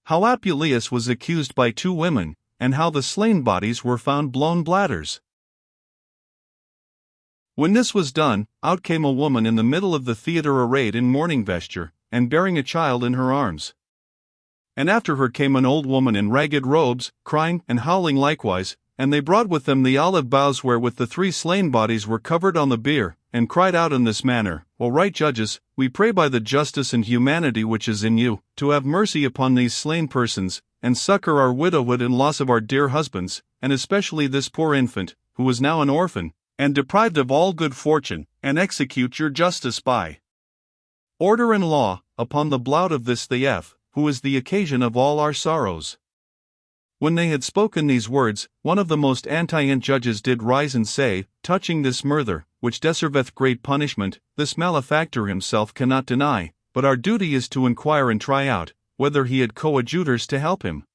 how Apuleius was accused by 2 women, and how the slain bodies were found blown bladders. When this was done, out came a woman in the middle of the theatre arrayed in mourning vesture, and bearing a child in her arms. And after her came an old woman in ragged robes, crying and howling likewise, and they brought with them the olive boughs wherewith the 3 slain bodies were covered on the bier, and cried out in this manner, O right judges, we pray by the justice and humanity which is in you, to have mercy upon these slain persons, and succor our widowhood and loss of our dear husbands, and especially this poor infant, who is now an orphan, and deprived of all good fortune, and execute your justice by order and law, upon the blood of this thief, who is the occasion of all our sorrows. When they had spoken these words, one of the most antient judges did rise and say, touching this murder, which deserveth great punishment, this malefactor himself cannot deny, but our duty is to inquire and try out, whether he had coadjutors to help him.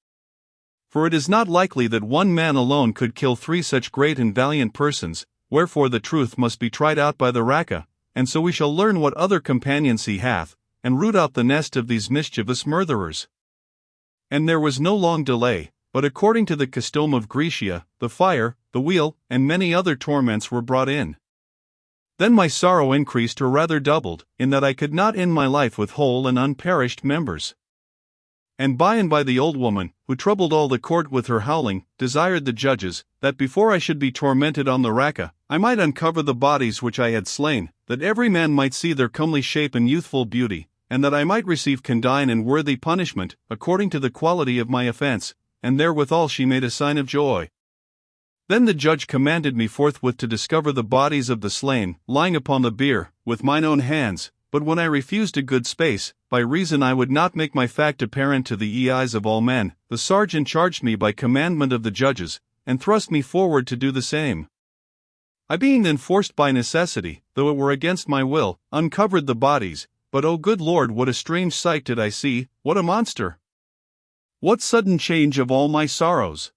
For it is not likely that one man alone could kill 3 such great and valiant persons, wherefore the truth must be tried out by the raca, and so we shall learn what other companions he hath, and root out the nest of these mischievous murderers. And there was no long delay, but according to the custom of Grecia, the fire, the wheel, and many other torments were brought in. Then my sorrow increased or rather doubled, in that I could not end my life with whole and unperished members. And by the old woman, who troubled all the court with her howling, desired the judges, that before I should be tormented on the raca, I might uncover the bodies which I had slain, that every man might see their comely shape and youthful beauty, and that I might receive condign and worthy punishment, according to the quality of my offense. And therewithal she made a sign of joy. Then the judge commanded me forthwith to discover the bodies of the slain, lying upon the bier, with mine own hands, but when I refused a good space, by reason I would not make my fact apparent to the eyes of all men, the sergeant charged me by commandment of the judges, and thrust me forward to do the same. I being then forced by necessity, though it were against my will, uncovered the bodies, but O good Lord, what a strange sight did I see, what a monster! What sudden change of all my sorrows!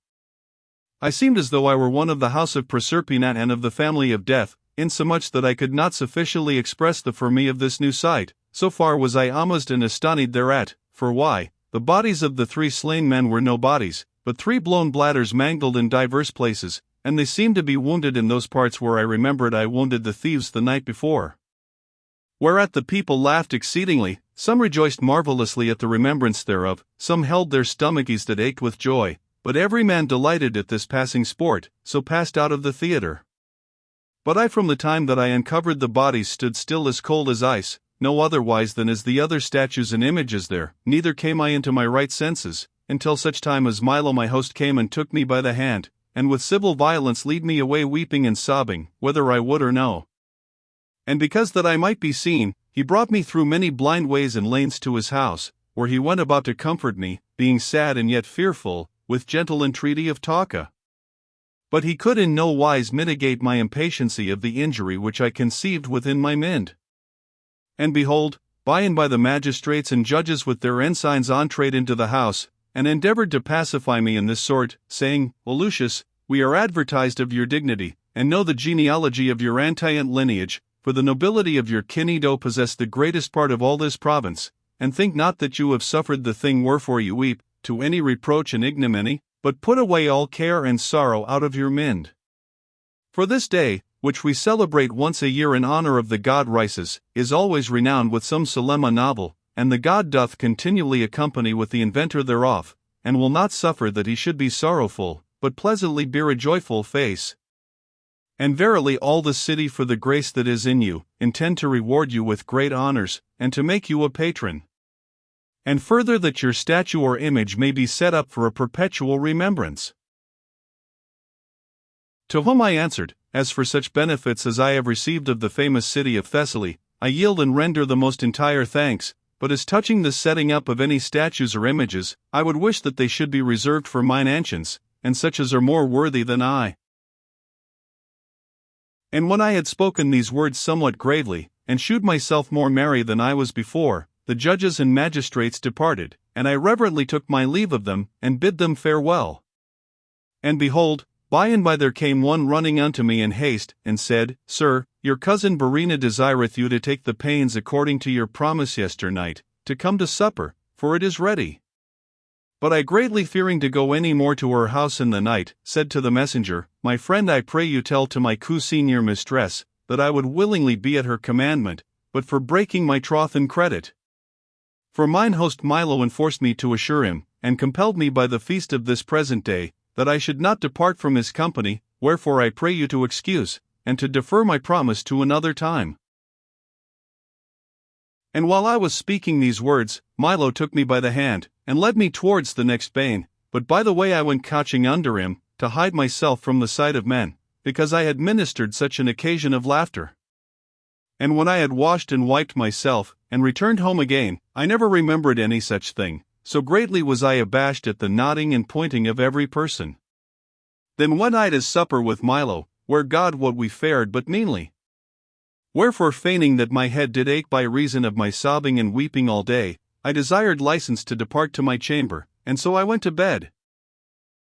I seemed as though I were one of the house of Proserpina and of the family of Death, insomuch that I could not sufficiently express the for me of this new sight, so far was I amazed and astonished thereat, for why, the bodies of the 3 slain men were no bodies, but 3 blown bladders mangled in divers places, and they seemed to be wounded in those parts where I remembered I wounded the thieves the night before. Whereat the people laughed exceedingly, some rejoiced marvelously at the remembrance thereof, some held their stomachs that ached with joy, but every man delighted at this passing sport, so passed out of the theatre. But I from the time that I uncovered the bodies stood still as cold as ice, no otherwise than as the other statues and images there, neither came I into my right senses, until such time as Milo my host came and took me by the hand, and with civil violence lead me away weeping and sobbing, whether I would or no. And because that I might be seen, he brought me through many blind ways and lanes to his house, where he went about to comfort me, being sad and yet fearful, with gentle entreaty of Taka. But he could in no wise mitigate my impatiency of the injury which I conceived within my mind. And behold, by and by the magistrates and judges with their ensigns entrade into the house, and endeavored to pacify me in this sort, saying, O Lucius, we are advertised of your dignity, and know the genealogy of your antient lineage, for the nobility of your kin do possess the greatest part of all this province, and think not that you have suffered the thing wherefore you weep, to any reproach and ignominy, but put away all care and sorrow out of your mind. For this day, which we celebrate once a year in honor of the god Rhesus, is always renowned with some solemn novel, and the god doth continually accompany with the inventor thereof, and will not suffer that he should be sorrowful, but pleasantly bear a joyful face. And verily all the city for the grace that is in you, intend to reward you with great honors, and to make you a patron. And further that your statue or image may be set up for a perpetual remembrance. To whom I answered, as for such benefits as I have received of the famous city of Thessaly, I yield and render the most entire thanks, but as touching the setting up of any statues or images, I would wish that they should be reserved for mine ancients, and such as are more worthy than I. And when I had spoken these words somewhat gravely, and shewed myself more merry than I was before, the judges and magistrates departed, and I reverently took my leave of them, and bid them farewell. And behold, by and by there came one running unto me in haste, and said, Sir, your cousin Verena desireth you to take the pains according to your promise yesternight, to come to supper, for it is ready. But I, greatly fearing to go any more to her house in the night, said to the messenger, My friend, I pray you tell to my senior mistress, that I would willingly be at her commandment, but for breaking my troth and credit. For mine host Milo enforced me to assure him, and compelled me by the feast of this present day, that I should not depart from his company, wherefore I pray you to excuse, and to defer my promise to another time. And while I was speaking these words, Milo took me by the hand, and led me towards the next bane, but by the way I went couching under him, to hide myself from the sight of men, because I had ministered such an occasion of laughter. And when I had washed and wiped myself, and returned home again, I never remembered any such thing, so greatly was I abashed at the nodding and pointing of every person. Then went I to supper with Milo, where God wot we fared but meanly. Wherefore, feigning that my head did ache by reason of my sobbing and weeping all day, I desired license to depart to my chamber, and so I went to bed.